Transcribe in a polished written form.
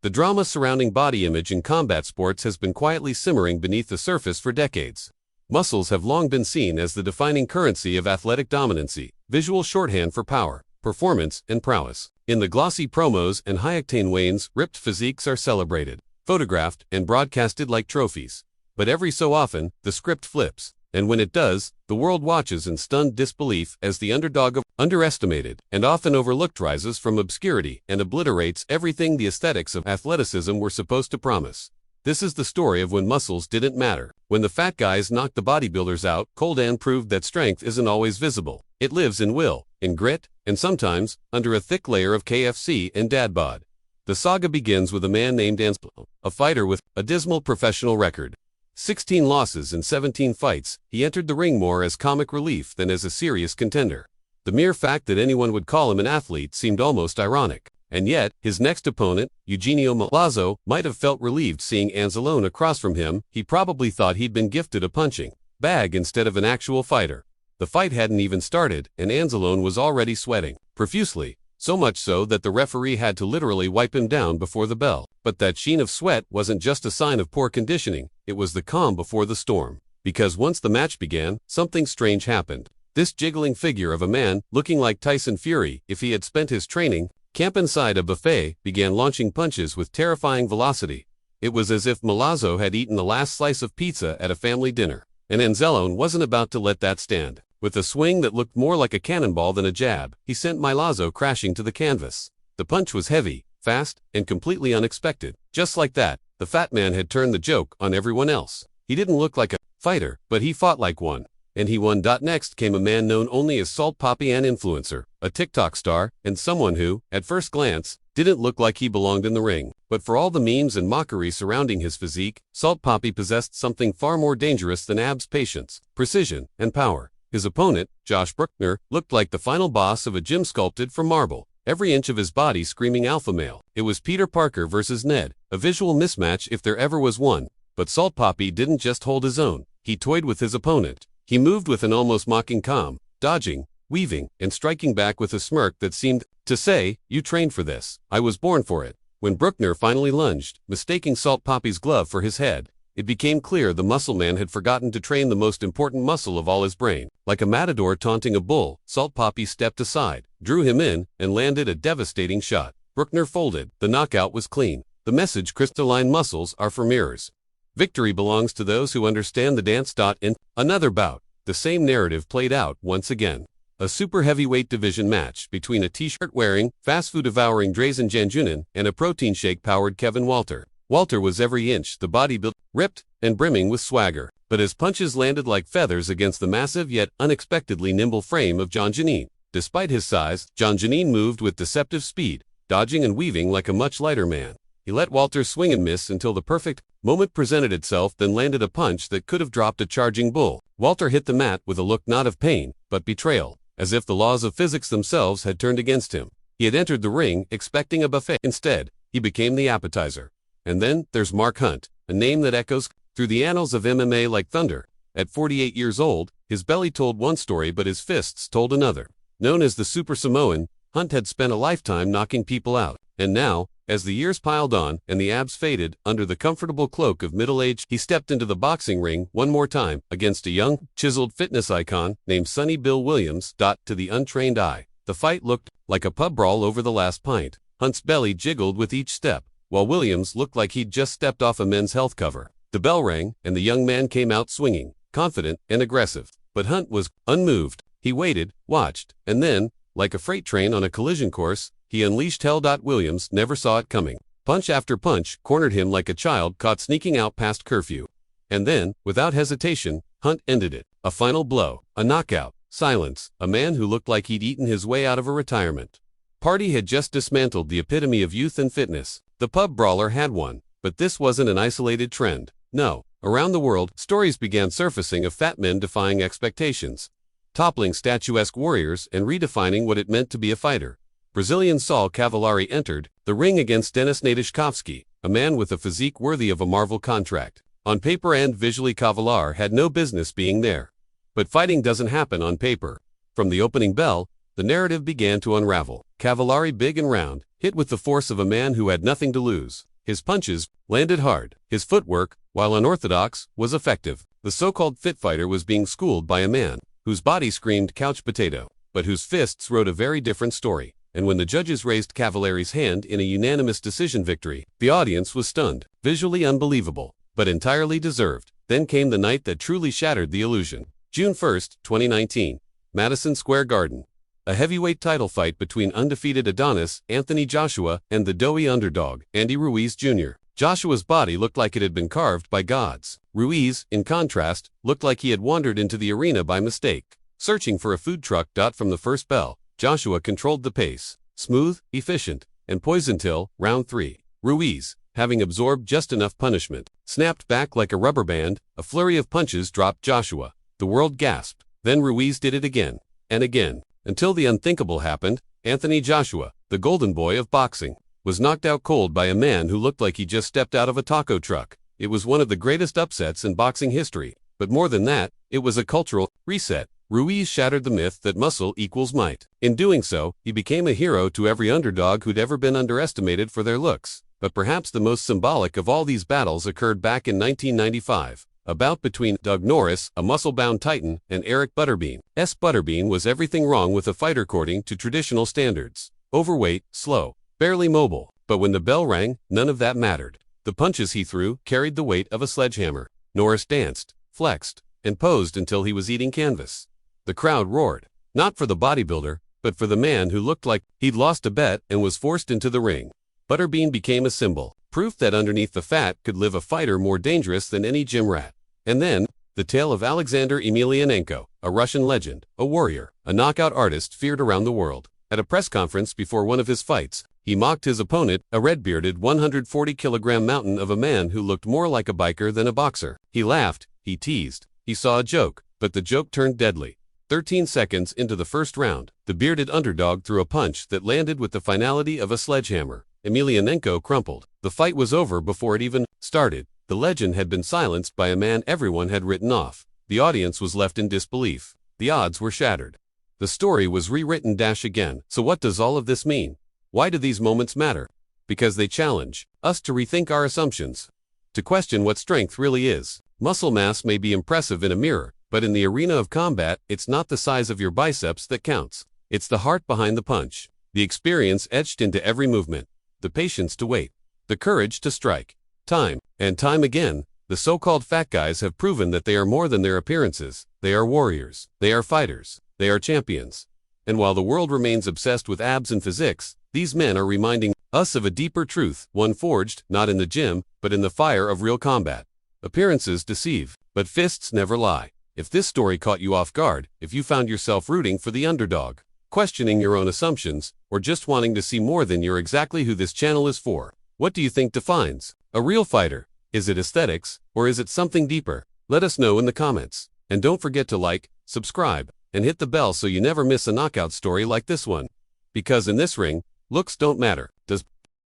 The drama surrounding body image in combat sports has been quietly simmering beneath the surface for decades. Muscles have long been seen as the defining currency of athletic dominancy, visual shorthand for power, performance, and prowess. In the glossy promos and high-octane wanes, ripped physiques are celebrated, photographed, and broadcasted like trophies. But every so often, the script flips, and when it does, the world watches in stunned disbelief as the underdog of underestimated and often overlooked rises from obscurity and obliterates everything the aesthetics of athleticism were supposed to promise. This is the story of when muscles didn't matter. When the fat guys knocked the bodybuilders out, cold and proved that strength isn't always visible. It lives in will, in grit, and sometimes, under a thick layer of KFC and dadbod. The saga begins with a man named Anzalone, a fighter with a dismal professional record. 16 losses in 17 fights, he entered the ring more as comic relief than as a serious contender. The mere fact that anyone would call him an athlete seemed almost ironic. And yet, his next opponent, Eugenio Milazzo, might have felt relieved seeing Anzalone across from him. He probably thought he'd been gifted a punching bag instead of an actual fighter. The fight hadn't even started, and Anzalone was already sweating profusely, so much so that the referee had to literally wipe him down before the bell. But that sheen of sweat wasn't just a sign of poor conditioning, it was the calm before the storm. Because once the match began, something strange happened. This jiggling figure of a man, looking like Tyson Fury if he had spent his training camp inside a buffet, began launching punches with terrifying velocity. It was as if Milazzo had eaten the last slice of pizza at a family dinner. And Anzalone wasn't about to let that stand. With a swing that looked more like a cannonball than a jab, he sent Milazzo crashing to the canvas. The punch was heavy, fast, and completely unexpected. Just like that, the fat man had turned the joke on everyone else. He didn't look like a fighter, but he fought like one. And he won. Next came a man known only as Papi, an influencer, a TikTok star, and someone who, at first glance, didn't look like he belonged in the ring. But for all the memes and mockery surrounding his physique, Papi possessed something far more dangerous than abs: patience, precision, and power. His opponent, Josh Bruckner, looked like the final boss of a gym sculpted from marble, every inch of his body screaming alpha male. It was Peter Parker versus Ned, a visual mismatch if there ever was one. But Papi didn't just hold his own, he toyed with his opponent. He moved with an almost mocking calm, dodging, weaving, and striking back with a smirk that seemed to say, "You trained for this. I was born for it." When Bruckner finally lunged, mistaking Papi's glove for his head, it became clear the muscle man had forgotten to train the most important muscle of all, his brain. Like a matador taunting a bull, Papi stepped aside, drew him in, and landed a devastating shot. Bruckner folded. The knockout was clean. The message: crystalline muscles are for mirrors. Victory belongs to those who understand the dance. In another bout, the same narrative played out once again. A super heavyweight division match between a t-shirt wearing, fast food devouring Drazen Janjunen and a protein shake powered Kevin Walter. Walter was every inch the bodybuilder, ripped and brimming with swagger, but his punches landed like feathers against the massive yet unexpectedly nimble frame of Janjunen. Despite his size, Janjunen moved with deceptive speed, dodging and weaving like a much lighter man. He let Walter swing and miss until the perfect moment presented itself, then landed a punch that could have dropped a charging bull. Walter hit the mat with a look not of pain, but betrayal, as if the laws of physics themselves had turned against him. He had entered the ring expecting a buffet. Instead, he became the appetizer. And then there's Mark Hunt, a name that echoes through the annals of MMA like thunder. At 48 years old, his belly told one story but his fists told another. Known as the Super Samoan, Hunt had spent a lifetime knocking people out. And now, as the years piled on and the abs faded under the comfortable cloak of middle age, he stepped into the boxing ring one more time against a young, chiseled fitness icon named Sonny Bill Williams. To the untrained eye, the fight looked like a pub brawl over the last pint. Hunt's belly jiggled with each step, while Williams looked like he'd just stepped off a Men's Health cover. The bell rang, and the young man came out swinging, confident and aggressive. But Hunt was unmoved. He waited, watched, and then, like a freight train on a collision course, he unleashed hell. Williams never saw it coming. Punch after punch cornered him like a child caught sneaking out past curfew. And then, without hesitation, Hunt ended it. A final blow, a knockout, silence. A man who looked like he'd eaten his way out of a retirement party had just dismantled the epitome of youth and fitness. The pub brawler had won, but this wasn't an isolated trend. No, around the world, stories began surfacing of fat men defying expectations, toppling statuesque warriors and redefining what it meant to be a fighter. Brazilian Saul Cavallari entered the ring against Denis Nadishkovsky, a man with a physique worthy of a Marvel contract. On paper and visually, Cavallari had no business being there. But fighting doesn't happen on paper. From the opening bell, the narrative began to unravel. Cavallari, big and round, hit with the force of a man who had nothing to lose. His punches landed hard. His footwork, while unorthodox, was effective. The so-called fit fighter was being schooled by a man whose body screamed couch potato, but whose fists wrote a very different story. And when the judges raised Cavallari's hand in a unanimous decision victory, the audience was stunned. Visually unbelievable, but entirely deserved. Then came the night that truly shattered the illusion. June 1st, 2019. Madison Square Garden. A heavyweight title fight between undefeated Adonis, Anthony Joshua, and the doughy underdog, Andy Ruiz Jr. Joshua's body looked like it had been carved by gods. Ruiz, in contrast, looked like he had wandered into the arena by mistake. Searching for a food truck. From the first bell, Joshua controlled the pace, smooth, efficient, and poised until round 3. Ruiz, having absorbed just enough punishment, snapped back like a rubber band. A flurry of punches dropped Joshua. The world gasped. Then Ruiz did it again, and again, until the unthinkable happened. Anthony Joshua, the golden boy of boxing, was knocked out cold by a man who looked like he just stepped out of a taco truck. It was one of the greatest upsets in boxing history, but more than that, it was a cultural reset. Ruiz shattered the myth that muscle equals might. In doing so, he became a hero to every underdog who'd ever been underestimated for their looks. But perhaps the most symbolic of all these battles occurred back in 1995. A bout between Doug Norris, a muscle-bound titan, and Eric Butterbean. Butterbean was everything wrong with a fighter according to traditional standards. Overweight, slow, barely mobile. But when the bell rang, none of that mattered. The punches he threw carried the weight of a sledgehammer. Norris danced, flexed, and posed until he was eating canvas. The crowd roared, not for the bodybuilder, but for the man who looked like he'd lost a bet and was forced into the ring. Butterbean became a symbol, proof that underneath the fat could live a fighter more dangerous than any gym rat. And then, the tale of Alexander Emelianenko, a Russian legend, a warrior, a knockout artist feared around the world. At a press conference before one of his fights, he mocked his opponent, a red-bearded 140-kilogram mountain of a man who looked more like a biker than a boxer. He laughed, he teased, he saw a joke, but the joke turned deadly. 13 seconds into the first round, the bearded underdog threw a punch that landed with the finality of a sledgehammer. Emelianenko crumpled. The fight was over before it even started. The legend had been silenced by a man everyone had written off. The audience was left in disbelief. The odds were shattered. The story was rewritten again. So what does all of this mean? Why do these moments matter? Because they challenge us to rethink our assumptions, to question what strength really is. Muscle mass may be impressive in a mirror, but in the arena of combat, it's not the size of your biceps that counts. It's the heart behind the punch, the experience etched into every movement, the patience to wait, the courage to strike. Time and time again, the so-called fat guys have proven that they are more than their appearances. They are warriors. They are fighters. They are champions. And while the world remains obsessed with abs and physiques, these men are reminding us of a deeper truth, one forged, not in the gym, but in the fire of real combat. Appearances deceive, but fists never lie. If this story caught you off guard, if you found yourself rooting for the underdog, questioning your own assumptions, or just wanting to see more, then you're exactly who this channel is for. What do you think defines a real fighter? Is it aesthetics, or is it something deeper? Let us know in the comments. And don't forget to like, subscribe, and hit the bell so you never miss a knockout story like this one. Because in this ring, looks don't matter. Does